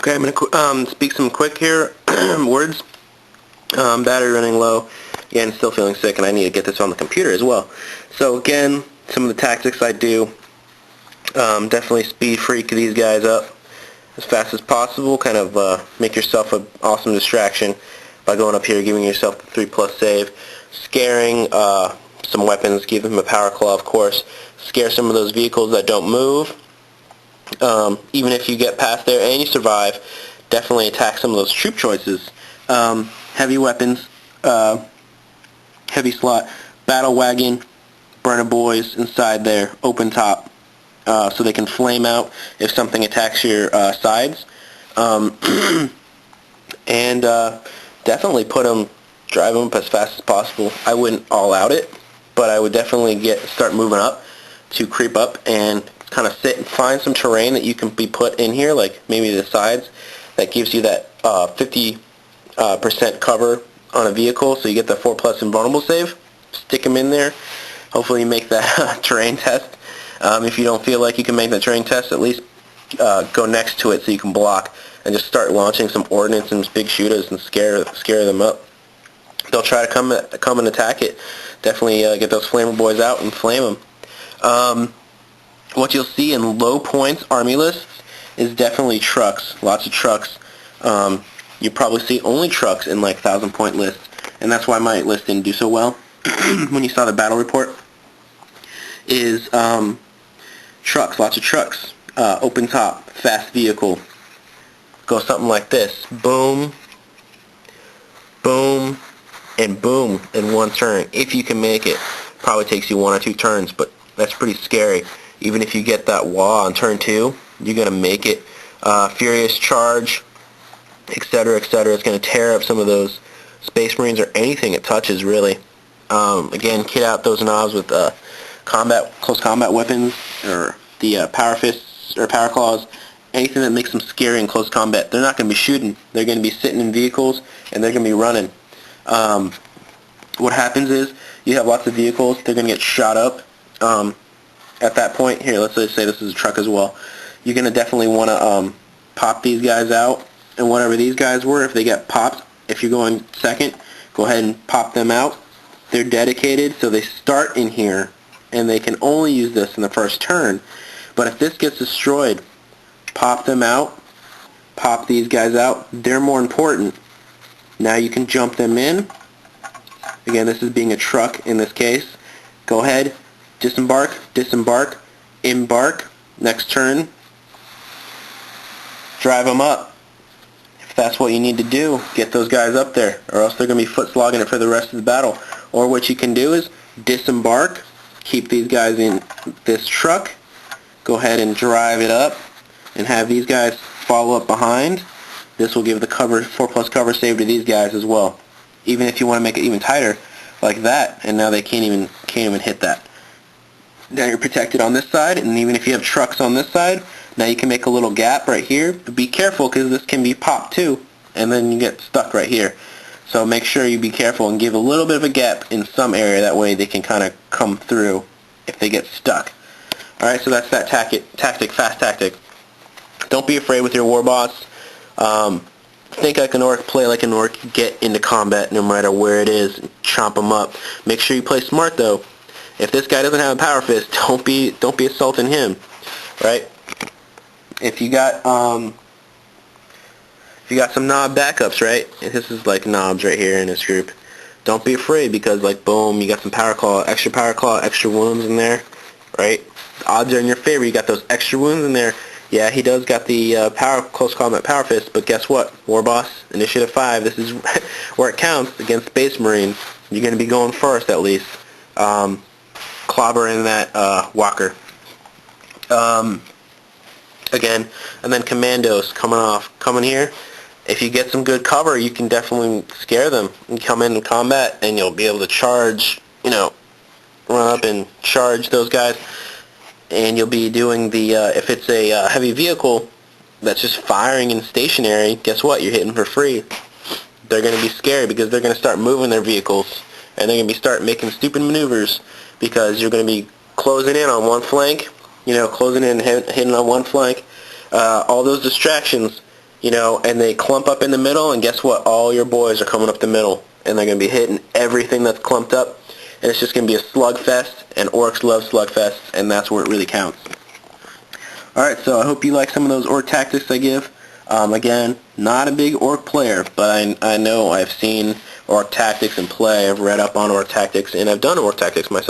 Okay, I'm going to speak some quick here words. Battery running low. Again, still feeling sick, and I need to get this on the computer as well. So again, some of the tactics I do, definitely speed freak these guys up as fast as possible. Kind of make yourself an awesome distraction by going up here, giving yourself the 3+ save. Scaring some weapons, give them a power claw, of course. Scare some of those vehicles that don't move. Even if you get past there and you survive, definitely attack some of those troop choices. Heavy weapons, heavy slot, battle wagon, burner boys inside there, open top, so they can flame out if something attacks your sides. And definitely drive them up as fast as possible. I wouldn't all out it, but I would definitely start moving up to creep up and kind of sit and find some terrain that you can be put in here, like maybe the sides, that gives you that 50% cover on a vehicle, so you get the 4+ invulnerable save. Stick them in there. Hopefully you make that terrain test. If you don't feel like you can make that terrain test, at least go next to it so you can block, and just start launching some ordnance and big shooters and scare them up. They'll try to come and attack it. Definitely get those flamer boys out and flame them. What you'll see in low points army lists is definitely trucks. Lots of trucks. You probably see only trucks in like 1,000-point lists, and that's why my list didn't do so well when you saw the battle report. Is trucks. Lots of trucks. Open top, fast vehicle. Go something like this. Boom, boom, and boom in one turn. If you can make it. Probably takes you 1 or 2 turns, but that's pretty scary. Even if you get that wall on turn 2, you're going to make it. Furious charge, etc., etc. It's going to tear up some of those Space Marines or anything it touches, really. Again, kit out those knobs with close combat weapons, or the power fists or power claws. Anything that makes them scary in close combat. They're not going to be shooting. They're going to be sitting in vehicles, and they're going to be running. What happens is you have lots of vehicles. They're going to get shot up. At that point, here, let's say this is a truck as well. You're going to definitely want to pop these guys out. And whatever these guys were, if they get popped, if you're going second, go ahead and pop them out. They're dedicated, so they start in here, and they can only use this in the first turn. But if this gets destroyed, pop them out, pop these guys out. They're more important. Now you can jump them in. Again, this is being a truck in this case. Go ahead. Disembark, disembark, embark, next turn, drive them up. If that's what you need to do, get those guys up there, or else they're going to be foot slogging it for the rest of the battle. Or what you can do is disembark, keep these guys in this truck, go ahead and drive it up, and have these guys follow up behind. This will give the 4+ cover save to these guys as well. Even if you want to make it even tighter, like that, and now they can't even hit that. Now you're protected on this side, and even if you have trucks on this side, now you can make a little gap right here. But be careful, because this can be popped too, and then you get stuck right here. So make sure you be careful and give a little bit of a gap in some area. That way they can kind of come through if they get stuck. Alright, so that's that fast tactic. Don't be afraid with your war boss. Think like an orc, play like an orc, get into combat no matter where it is, and chomp them up. Make sure you play smart though. If this guy doesn't have a power fist, don't be assaulting him, right? If you got some knob backups, right? And this is like knobs right here in this group. Don't be afraid, because like boom, you got some extra power claw, extra wounds in there, right? The odds are in your favor. You got those extra wounds in there. Yeah, he does got the close combat power fist, but guess what? War boss, Initiative 5. This is where it counts against Space Marines. You're going to be going first at least. Clobber in that walker. Again, and then commandos coming here. If you get some good cover, you can definitely scare them and come in combat, and you'll be able to charge, run up and charge those guys. And you'll be doing the, if it's a heavy vehicle that's just firing and stationary, guess what? You're hitting for free. They're going to be scared, because they're going to start moving their vehicles, and they're going to start making stupid maneuvers, because you're going to be closing in on one flank, closing in and hitting on one flank. All those distractions you know, and they clump up in the middle, and guess what? All your boys are coming up the middle, and they're going to be hitting everything that's clumped up, and it's just going to be a slugfest, and orcs love slugfests, and that's where it really counts. Alright, so I hope you like some of those orc tactics I give. Again, not a big orc player, but I know I've seen orc tactics in play. I've read up on orc tactics, and I've done orc tactics myself.